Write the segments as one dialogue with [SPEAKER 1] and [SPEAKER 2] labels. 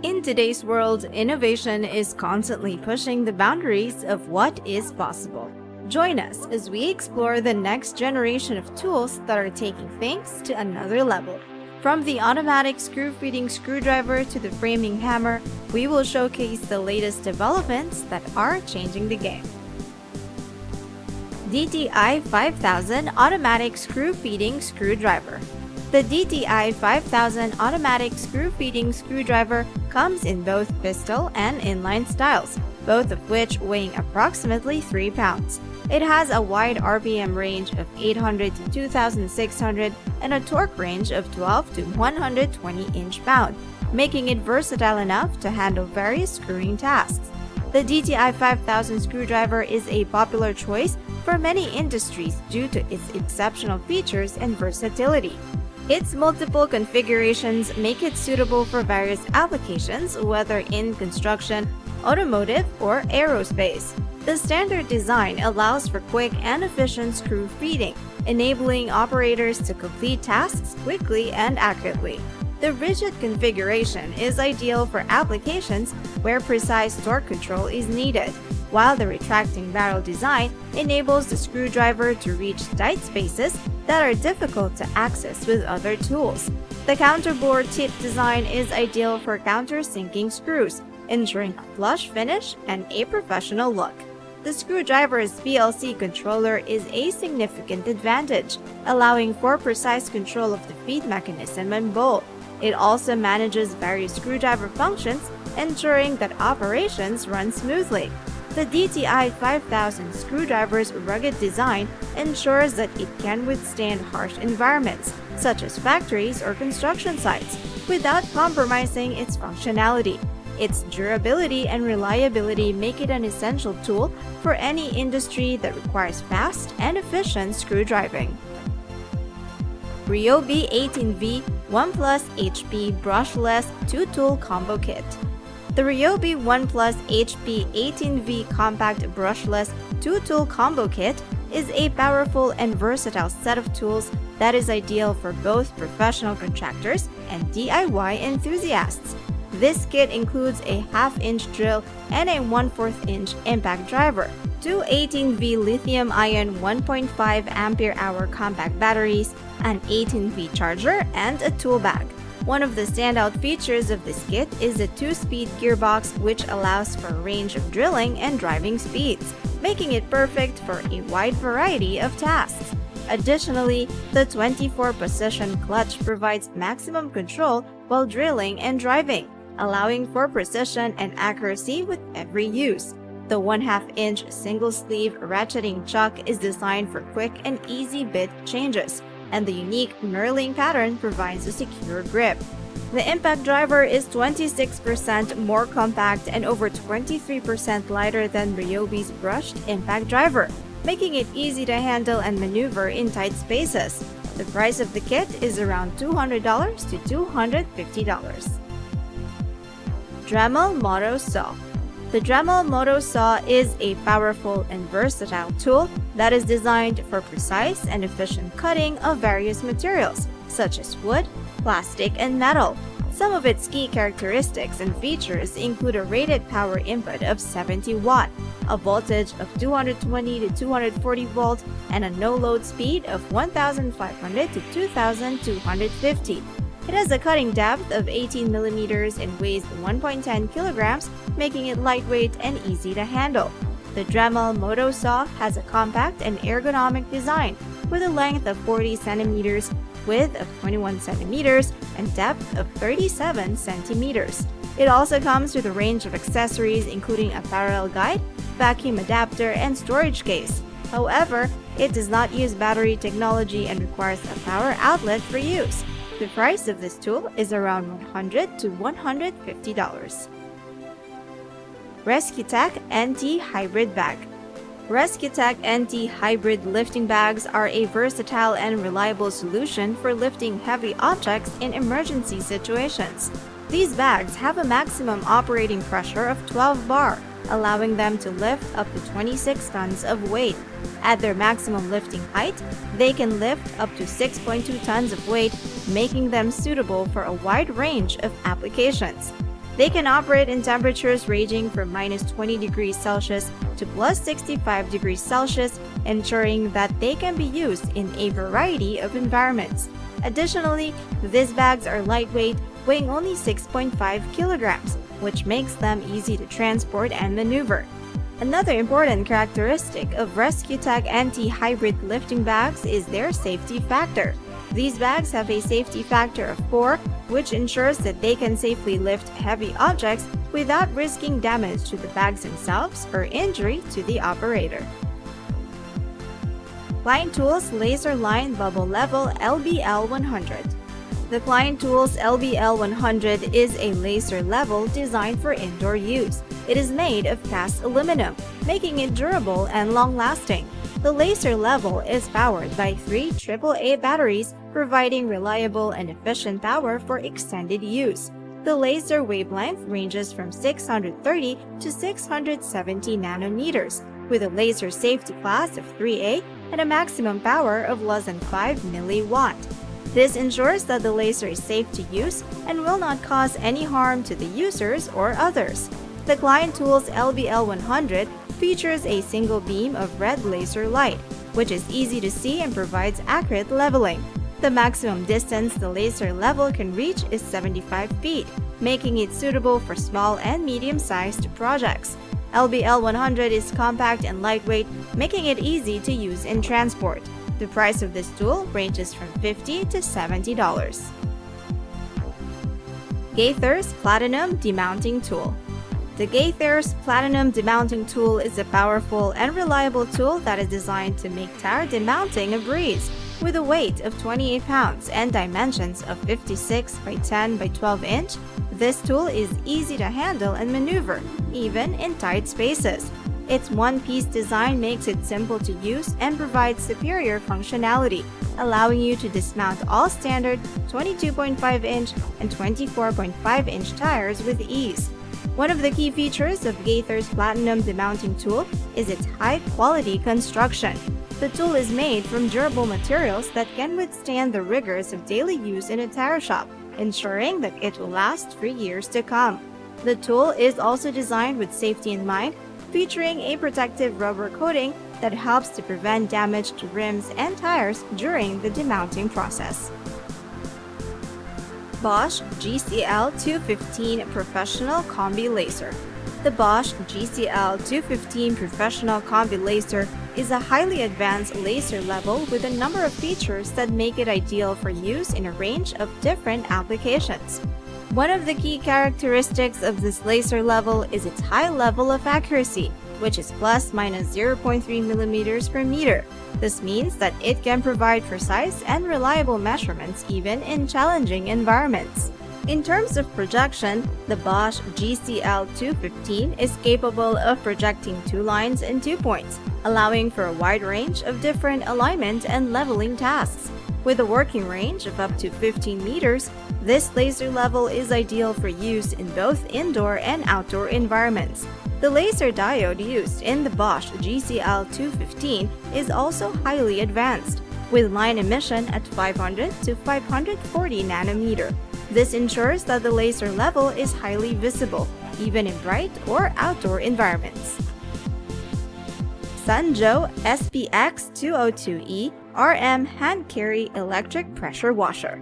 [SPEAKER 1] In today's world, innovation is constantly pushing the boundaries of what is possible. Join us as we explore the next generation of tools that are taking things to another level. From the automatic screw-feeding screwdriver to the framing hammer, we will showcase the latest developments that are changing the game. DTI 5000 Automatic Screw-Feeding Screwdriver. The DTI 5000 Automatic Screw-Feeding Screwdriver comes in both pistol and inline styles, both of which weighing approximately 3 pounds. It has a wide RPM range of 800 to 2600 and a torque range of 12 to 120 inch-pound, making it versatile enough to handle various screwing tasks. The DTI 5000 screwdriver is a popular choice for many industries due to its exceptional features and versatility. Its multiple configurations make it suitable for various applications, whether in construction, automotive, or aerospace. The standard design allows for quick and efficient screw feeding, enabling operators to complete tasks quickly and accurately. The rigid configuration is ideal for applications where precise torque control is needed, while the retracting barrel design enables the screwdriver to reach tight spaces that are difficult to access with other tools. The counterbore tip design is ideal for countersinking screws, ensuring a flush finish and a professional look. The screwdriver's PLC controller is a significant advantage, allowing for precise control of the feed mechanism and bowl. It also manages various screwdriver functions, ensuring that operations run smoothly. The DTI 5000 screwdriver's rugged design ensures that it can withstand harsh environments, such as factories or construction sites, without compromising its functionality. Its durability and reliability make it an essential tool for any industry that requires fast and efficient screwdriving. 𝗬𝗂𝗍 18V 1+ HP Brushless 2-Tool Combo Kit. The 𝗬𝗂𝗍 1+ HP 18V Compact Brushless 2-Tool Combo Kit is a powerful and versatile set of tools that is ideal for both professional contractors and DIY enthusiasts. This kit includes a 1/2-inch drill and a 1/4-inch impact driver, two 18V lithium-ion 1.5 ampere-hour compact batteries, an 18V charger, and a tool bag. One of the standout features of this kit is a 2-speed gearbox, which allows for a range of drilling and driving speeds, making it perfect for a wide variety of tasks. Additionally, the 24-position clutch provides maximum control while drilling and driving, allowing for precision and accuracy with every use. The 1/2-inch single-sleeve ratcheting chuck is designed for quick and easy bit changes, and the unique knurling pattern provides a secure grip. The impact driver is 26% more compact and over 23% lighter than 𝗬𝗍𝗍's brushed impact driver, making it easy to handle and maneuver in tight spaces. The price of the kit is around $200 to $250. Dremel Moto Saw. The Dremel Moto Saw is a powerful and versatile tool that is designed for precise and efficient cutting of various materials, such as wood, plastic, and metal. Some of its key characteristics and features include a rated power input of 70 watt, a voltage of 220 to 240 volts, and a no-load speed of 1,500 to 2,250. It has a cutting depth of 18 millimeters and weighs 1.10 kilograms, making it lightweight and easy to handle. The Dremel Moto Saw has a compact and ergonomic design with a length of 40 centimeters, width of 21 centimeters, and depth of 37 centimeters. It also comes with a range of accessories including a parallel guide, vacuum adapter, and storage case. However, it does not use battery technology and requires a power outlet for use. The price of this tool is around $100 to $150. RescueTech NT Hybrid Bag. RescueTech NT Hybrid lifting bags are a versatile and reliable solution for lifting heavy objects in emergency situations. These bags have a maximum operating pressure of 12 bar, allowing them to lift up to 26 tons of weight. At their maximum lifting height, they can lift up to 6.2 tons of weight, making them suitable for a wide range of applications. They can operate in temperatures ranging from -20 degrees Celsius to +65 degrees Celsius, ensuring that they can be used in a variety of environments. Additionally, these bags are lightweight, weighing only 6.5 kilograms, which makes them easy to transport and maneuver. Another important characteristic of RescueTech anti-hybrid lifting bags is their safety factor. These bags have a safety factor of 4, which ensures that they can safely lift heavy objects without risking damage to the bags themselves or injury to the operator. Klein Tools Laser Line Bubble Level LBL100. The Klein Tools LBL100 is a laser level designed for indoor use. It is made of cast aluminum, making it durable and long-lasting. The laser level is powered by 3 AAA batteries, providing reliable and efficient power for extended use. The laser wavelength ranges from 630 to 670 nanometers, with a laser safety class of 3A and a maximum power of less than 5 milliwatt. This ensures that the laser is safe to use and will not cause any harm to the users or others. The Klein Tools LBL100 features a single beam of red laser light, which is easy to see and provides accurate leveling. The maximum distance the laser level can reach is 75 feet, making it suitable for small and medium-sized projects. LBL100 is compact and lightweight, making it easy to use in transport. The price of this tool ranges from $50 to $70. 𝗬𝗲𝗃 Platinum Demounting Tool. The 𝗬𝗃𝗃 Platinum Demounting Tool is a powerful and reliable tool that is designed to make tire demounting a breeze. With a weight of 28 pounds and dimensions of 56 by 10 by 12 inch, this tool is easy to handle and maneuver, even in tight spaces. Its one-piece design makes it simple to use and provides superior functionality, allowing you to dismount all standard 22.5-inch and 24.5-inch tires with ease. One of the key features of 𝗬𝗃𝗃's Platinum Demounting Tool is its high-quality construction. The tool is made from durable materials that can withstand the rigors of daily use in a tire shop, ensuring that it will last for years to come. The tool is also designed with safety in mind, featuring a protective rubber coating that helps to prevent damage to rims and tires during the demounting process. Bosch GCL215 Professional Combi Laser. The Bosch GCL215 Professional Combi Laser is a highly advanced laser level with a number of features that make it ideal for use in a range of different applications. One of the key characteristics of this laser level is its high level of accuracy, which is ±0.3 millimeters per meter. This means that it can provide precise and reliable measurements even in challenging environments. In terms of projection, the Bosch GCL215 is capable of projecting 2 lines and 2 points, allowing for a wide range of different alignment and leveling tasks. With a working range of up to 15 meters, this laser level is ideal for use in both indoor and outdoor environments. The laser diode used in the Bosch GCL215 is also highly advanced, with line emission at 500 to 540 nanometer. This ensures that the laser level is highly visible, even in bright or outdoor environments. Sunjo SPX202E RM Hand Carry Electric Pressure Washer.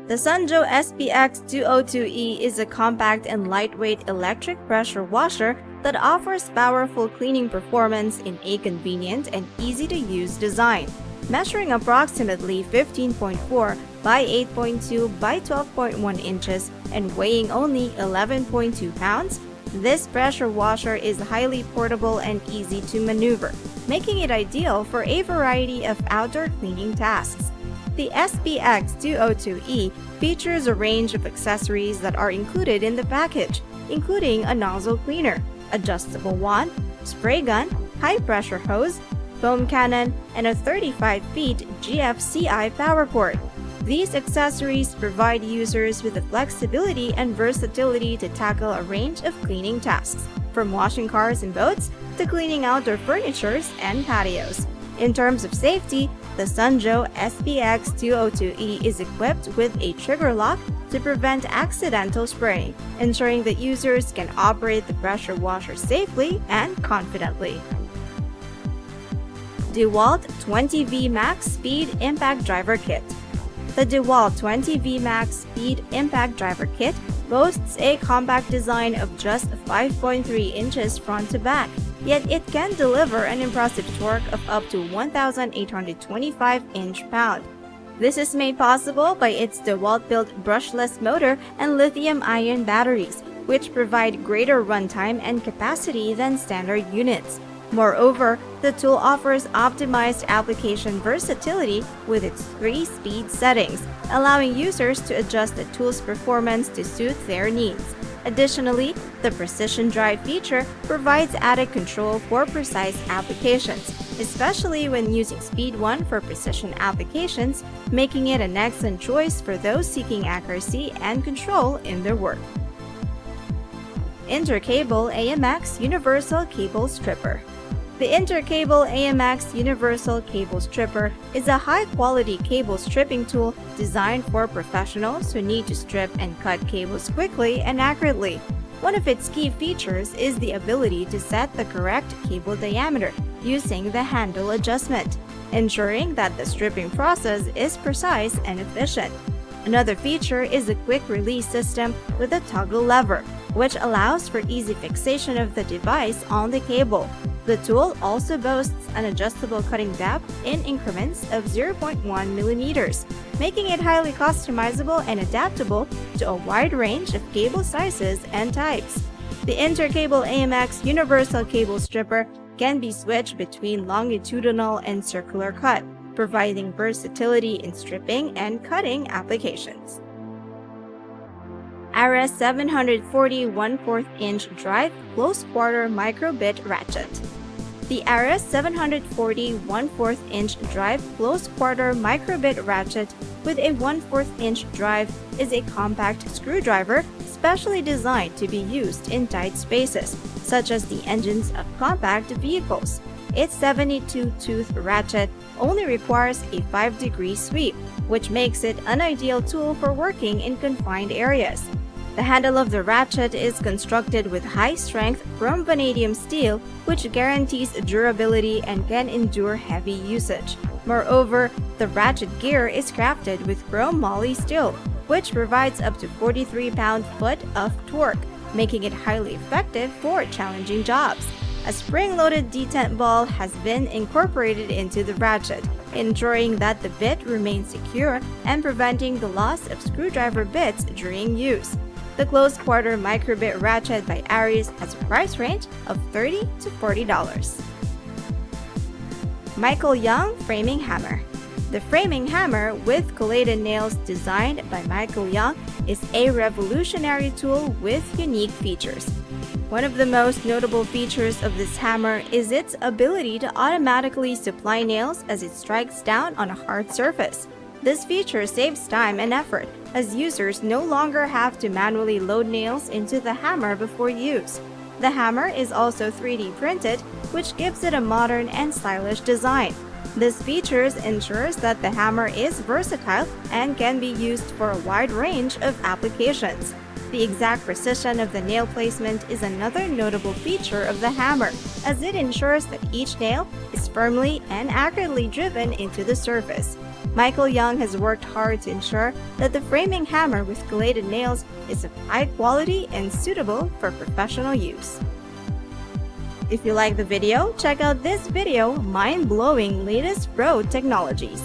[SPEAKER 1] The Sunjo SPX202E is a compact and lightweight electric pressure washer that offers powerful cleaning performance in a convenient and easy-to-use design. Measuring approximately 15.4 by 8.2 by 12.1 inches and weighing only 11.2 pounds, this pressure washer is highly portable and easy to maneuver, making it ideal for a variety of outdoor cleaning tasks. The SPX202E features a range of accessories that are included in the package, including a nozzle cleaner, adjustable wand, spray gun, high-pressure hose, foam cannon, and a 35-feet GFCI power cord. These accessories provide users with the flexibility and versatility to tackle a range of cleaning tasks, from washing cars and boats to cleaning outdoor furniture and patios. In terms of safety, the Sunjo SPX202E is equipped with a trigger lock to prevent accidental spraying, ensuring that users can operate the pressure washer safely and confidently. DeWalt 20V Max Speed Impact Driver Kit. The DeWalt 20V Max Speed Impact Driver Kit boasts a compact design of just 5.3 inches front to back, yet it can deliver an impressive torque of up to 1,825 inch-pound. This is made possible by its DeWalt-built brushless motor and lithium-ion batteries, which provide greater runtime and capacity than standard units. Moreover, the tool offers optimized application versatility with its 3 speed settings, allowing users to adjust the tool's performance to suit their needs. Additionally, the Precision Drive feature provides added control for precise applications, especially when using Speed 1 for precision applications, making it an excellent choice for those seeking accuracy and control in their work. Intercable AMX Universal Cable Stripper. The Intercable AMX Universal Cable Stripper is a high-quality cable stripping tool designed for professionals who need to strip and cut cables quickly and accurately. One of its key features is the ability to set the correct cable diameter using the handle adjustment, ensuring that the stripping process is precise and efficient. Another feature is a quick-release system with a toggle lever, which allows for easy fixation of the device on the cable. The tool also boasts an adjustable cutting depth in increments of 0.1 millimeters, making it highly customizable and adaptable to a wide range of cable sizes and types. The Intercable AMX Universal Cable Stripper can be switched between longitudinal and circular cut, providing versatility in stripping and cutting applications. 𝗬𝗏 740 1/4 inch drive close quarter micro bit ratchet. The 𝗬𝗏 740 1/4 inch drive close quarter micro bit ratchet with a 1/4 inch drive is a compact screwdriver specially designed to be used in tight spaces, such as the engines of compact vehicles. Its 72-tooth ratchet only requires a 5-degree sweep, which makes it an ideal tool for working in confined areas. The handle of the ratchet is constructed with high-strength chrome vanadium steel, which guarantees durability and can endure heavy usage. Moreover, the ratchet gear is crafted with chrome moly steel, which provides up to 43 pound-foot of torque, making it highly effective for challenging jobs. A spring-loaded detent ball has been incorporated into the ratchet, ensuring that the bit remains secure and preventing the loss of screwdriver bits during use. The close quarter microbit ratchet by 𝗬𝗏 has a price range of $30 to $40. Michael Young Framing Hammer. The framing hammer with collated nails designed by Michael Young is a revolutionary tool with unique features. One of the most notable features of this hammer is its ability to automatically supply nails as it strikes down on a hard surface. This feature saves time and effort, as users no longer have to manually load nails into the hammer before use. The hammer is also 3D printed, which gives it a modern and stylish design. This feature ensures that the hammer is versatile and can be used for a wide range of applications. The exact precision of the nail placement is another notable feature of the hammer, as it ensures that each nail is firmly and accurately driven into the surface. Michael Young has worked hard to ensure that the framing hammer with collated nails is of high quality and suitable for professional use. If you like the video, check out this video, Mind-Blowing Latest Pro Technologies.